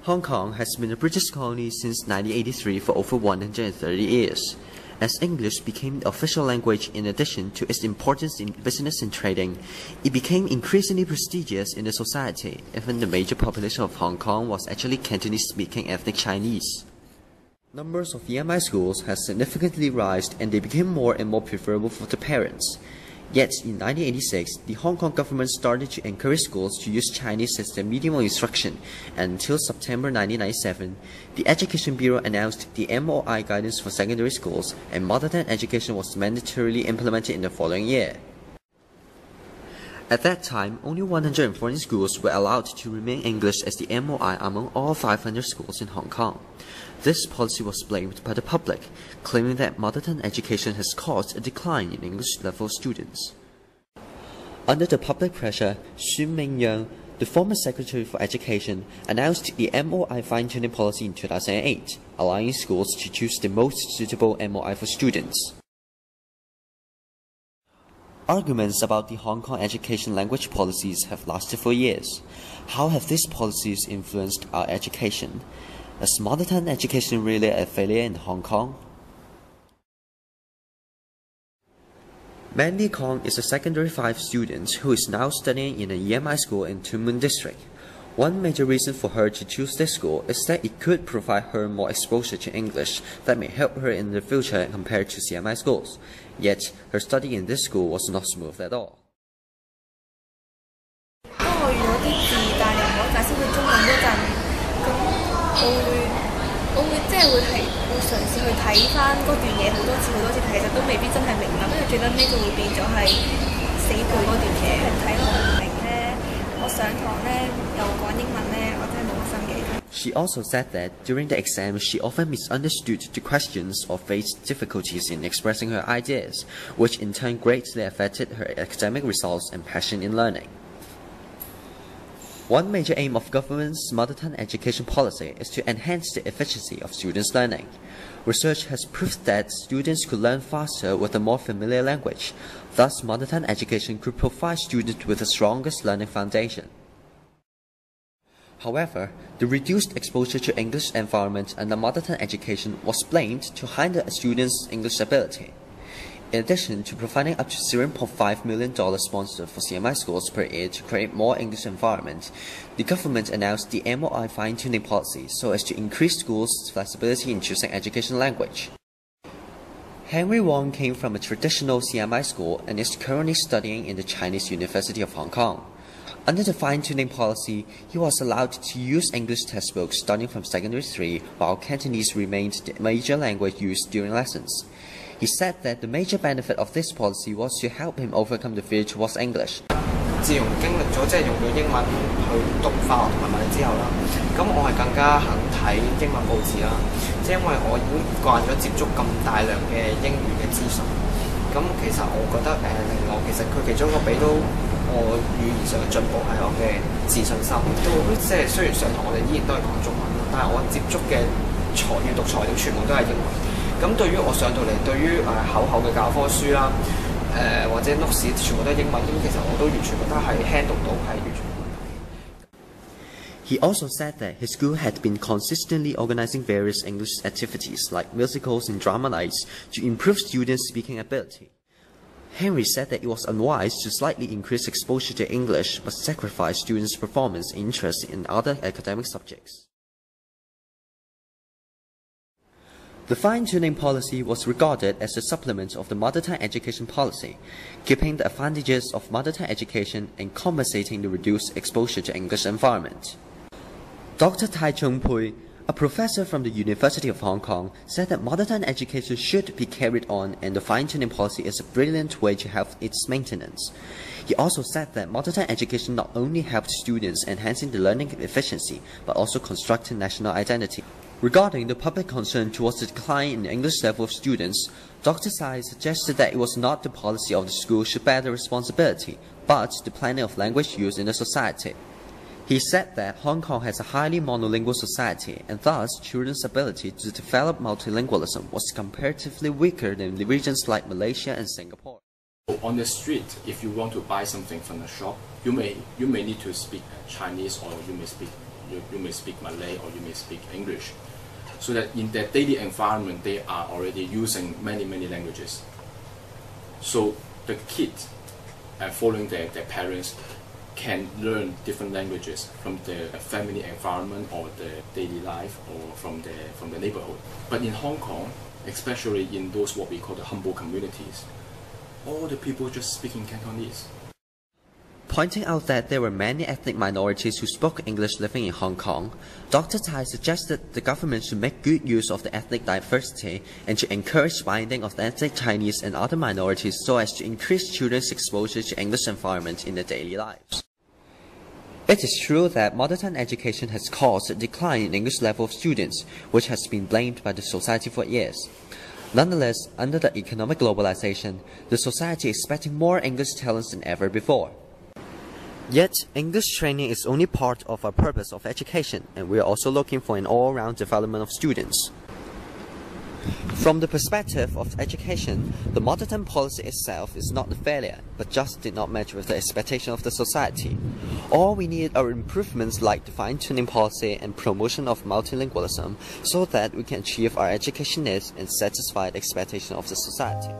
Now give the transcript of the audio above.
Hong Kong has been a British colony since 1983 for over 130 years. As English became the official language in addition to its importance in business and trading, it became increasingly prestigious in the society. Even the major population of Hong Kong was actually Cantonese-speaking ethnic Chinese. Numbers of EMI schools has significantly risen and they became more and more preferable for the parents. Yet, in 1986, the Hong Kong government started to encourage schools to use Chinese as their medium of instruction, and until September 1997, the Education Bureau announced the MOI guidance for secondary schools, and mother tongue education was mandatorily implemented in the following year. At that time, only 140 schools were allowed to remain English as the MOI among all 500 schools in Hong Kong. This policy was blamed by the public, claiming that mother tongue education has caused a decline in English level students. Under the public pressure, Xu Mingyang, the former Secretary for Education, announced the MOI fine-tuning policy in 2008, allowing schools to choose the most suitable MOI for students. Arguments about the Hong Kong education language policies have lasted for years. How have these policies influenced our education? Is mother tongue education really a failure in Hong Kong? Mandy Kong is a secondary 5 student who is now studying in an EMI school in Tuen Mun District. One major reason for her to choose this school is that it could provide her more exposure to English that may help her in the future compared to CMI schools. Yet, her study in this school was not smooth at all. 當我遇到啲字，但係又唔可以解釋佢中文嗰陣，咁我會即係會嘗試去睇翻嗰段嘢好多次，其實都未必真係明白，跟住最尾就會變咗係死背嗰段嘢，睇落唔明咧。我上堂咧又講英文咧，我真係冇乜心機。She also said that during the exam she often misunderstood the questions or faced difficulties in expressing her ideas, which in turn greatly affected her academic results and passion in learning. One major aim of government's mother tongue education policy is to enhance the efficiency of students' learning. Research has proved that students could learn faster with a more familiar language. Thus, mother tongue education could provide students with the strongest learning foundation. However, the reduced exposure to English environment under mother tongue education was blamed to hinder a student's English ability. In addition to providing up to $0.5 million sponsored for CMI schools per year to create more English environment, the government announced the MOI fine-tuning policy so as to increase schools' flexibility in choosing education language. Henry Wong came from a traditional CMI school and is currently studying in the Chinese University of Hong Kong. Under the fine-tuning policy, he was allowed to use English textbooks starting from secondary 3, while Cantonese remained the major language used during lessons. He said that the major benefit of this policy was to help him overcome the fear towards English. 自從經歷咗用到英文去讀化學同埋物理之後啦，咁我係更加肯睇英文報紙啦，因為我已經慣咗接觸咁大量嘅英語嘅資訊。咁其實我覺得令我其實佢其中一個俾到我語言上嘅進步係我嘅自信心。都雖然上堂我哋依然都係講中文啦，但係我接觸嘅閱讀材料全部都係英文。咁對於我上到嚟，對於厚厚嘅教科書啦，或者 notes 全部都係英文，咁其實我都完全覺得係 handle 到係完全冇問題。 He also said that his school had been consistently organizing various English activities like musicals and drama nights to improve students' speaking ability. Henry said that it was unwise to slightly increase exposure to English but sacrifice students' performance and interest in other academic subjects. The fine-tuning policy was regarded as a supplement of the mother tongue education policy, keeping the advantages of mother tongue education and compensating the reduced exposure to English environment. Dr. Tai Chung-pui, a professor from the University of Hong Kong, said that mother tongue education should be carried on and the fine-tuning policy is a brilliant way to help its maintenance. He also said that mother tongue education not only helped students enhancing the learning efficiency, but also constructing national identity. Regarding the public concern towards the decline in the English level of students, Dr. Tsai suggested that it was not the policy of the school should bear the responsibility, but the planning of language use in the society. He said that Hong Kong has a highly monolingual society, and thus children's ability to develop multilingualism was comparatively weaker than the regions like Malaysia and Singapore. On the street, if you want to buy something from the shop, you may need to speak Chinese, or you may speak Malay, or you may speak English. So that in their daily environment, they are already using many languages. So the kids, following their parents, can learn different languages from the family environment or the daily life, or from the neighborhood. But in Hong Kong, especially in those what we call the humble communities, all the people just speak in Cantonese. Pointing out that there were many ethnic minorities who spoke English living in Hong Kong, Dr. Tai suggested the government should make good use of the ethnic diversity and to encourage binding of the ethnic Chinese and other minorities so as to increase children's exposure to English environment in their daily lives. It is true that mother tongue education has caused a decline in English level of students, which has been blamed by the society for years. Nonetheless, under the economic globalization, the society is expecting more English talents than ever before. Yet, English training is only part of our purpose of education, and we are also looking for an all-round development of students. From the perspective of education, the mother tongue policy itself is not a failure, but just did not match with the expectation of the society. All we need are improvements like the fine-tuning policy and promotion of multilingualism so that we can achieve our education needs and satisfy the expectation of the society.